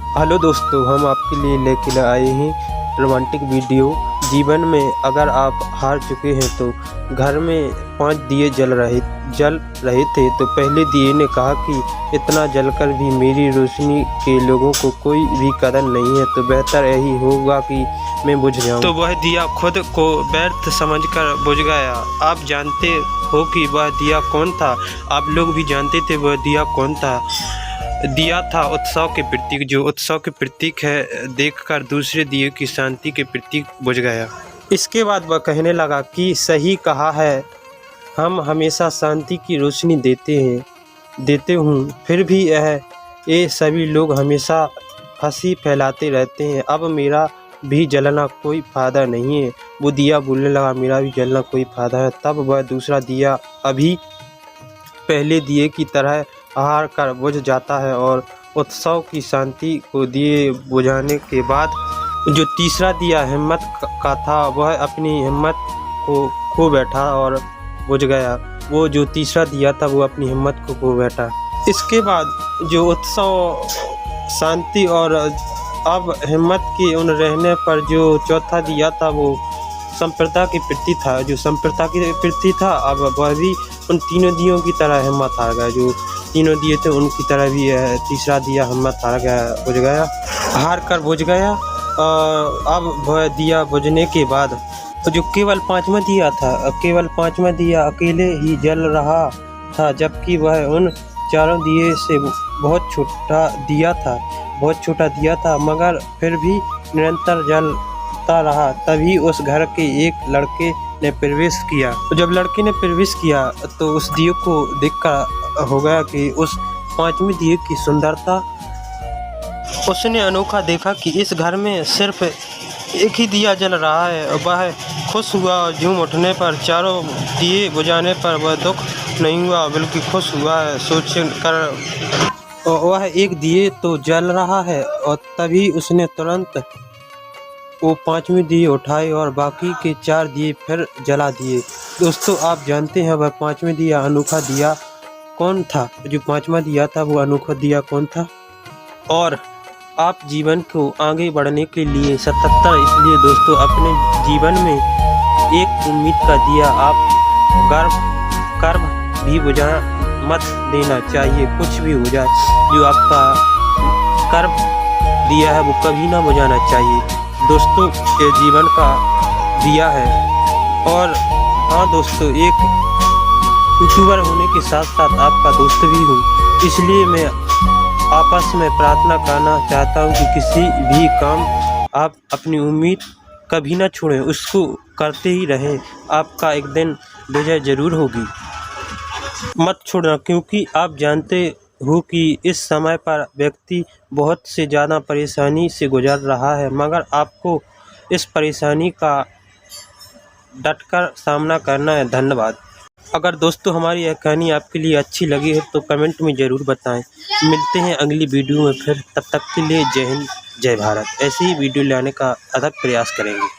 Hello दोस्तों, हम आपके लिए लेकर आए हैं रोमांटिक वीडियो। जीवन में अगर आप हार चुके हैं तो घर में 5 दिए जल रहे थे तो पहले दिए ने कहा कि इतना जलकर भी मेरी रोशनी के लोगों को कोई भी कदर नहीं है, तो बेहतर यही होगा कि मैं बुझ जाऊं। तो वह दिया खुद को व्यर्थ समझकर बुझ गया। आप जानते हो कि वह दिया कौन था? आप लोग भी जानते थे वह दिया कौन था? दिया था उत्सव के प्रतीक, जो उत्सव के प्रतीक है देखकर दूसरे दिए की शांति के प्रतीक बुझ गया। इसके बाद वह कहने लगा कि सही कहा है, हम हमेशा शांति की रोशनी देते हूँ, फिर भी ये सभी लोग हमेशा हंसी फैलाते रहते हैं। अब मेरा भी जलना कोई फ़ायदा नहीं है। वो दिया बोलने लगा, मेरा भी जलना कोई फ़ायदा है। तब वह दूसरा दिया अभी पहले दिए की तरह हार कर बुझ जाता है और उत्सव की शांति को दिए बुझाने के बाद जो तीसरा दिया हिम्मत का था वह अपनी हिम्मत को खो बैठा और बुझ गया। वो जो तीसरा दिया था वो अपनी हिम्मत को खो बैठा। इसके बाद जो उत्सव, शांति और अब हिम्मत के उन रहने पर जो चौथा दिया था वो संप्रदाय के प्रति था। जो संप्रदाय के प्रति था, अब वह भी उन तीनों दियों की तरह हिम्मत हार गया। जो तीनों दिए थे उनकी तरह भी तीसरा दिया हिम्मत हार गया। अब वह दिया बुझने के बाद जो केवल 5वां दिया था, केवल 5वां दिया अकेले ही जल रहा था, जबकि वह उन चारों दिए से बहुत छोटा दिया था, मगर फिर भी निरंतर जलता रहा। तभी उस घर के एक लड़के ने प्रवेश किया। तो जब लड़के ने प्रवेश किया तो उस दिए को देखकर हो गया कि उस 5वें दिए की सुंदरता। उसने अनोखा देखा कि इस घर में सिर्फ एक ही दिया जल रहा है। वह खुश हुआ और झूम उठने पर चारों दिए बुझाने पर वह दुख नहीं हुआ बल्कि खुश हुआ है, सोच कर वह एक दिए तो जल रहा है। और तभी उसने तुरंत वो 5वें दिए उठाए और बाकी के 4 दिए फिर जला दिए। दोस्तों, आप जानते हैं वह 5वें दिया अनोखा दिया कौन था? जो 5वां दिया था वो अनोखा दिया कौन था? और आप जीवन को आगे बढ़ने के लिए 77 इसलिए दोस्तों अपने जीवन में एक उम्मीद का दिया आप गर्व भी बुझा मत देना चाहिए। कुछ भी हो जाए, जो आपका कर्म दिया है वो कभी ना बुझाना चाहिए। दोस्तों, ये जीवन का दिया है। और हाँ दोस्तों, एक यूट्यूबर होने के साथ साथ आपका दोस्त भी हूँ, इसलिए मैं आपस में प्रार्थना करना चाहता हूँ कि किसी भी काम आप अपनी उम्मीद कभी ना छोड़ें, उसको करते ही रहें। आपका एक दिन विजय ज़रूर होगी। मत छोड़ना, क्योंकि आप जानते हो कि इस समय पर व्यक्ति बहुत से ज़्यादा परेशानी से गुजर रहा है, मगर आपको इस परेशानी का डटकर सामना करना है। धन्यवाद। अगर दोस्तों हमारी यह कहानी आपके लिए अच्छी लगी है तो कमेंट में ज़रूर बताएं। मिलते हैं अगली वीडियो में फिर, तब तक के लिए जय हिंद, जय भारत। ऐसी ही वीडियो लाने का अथक प्रयास करेंगे।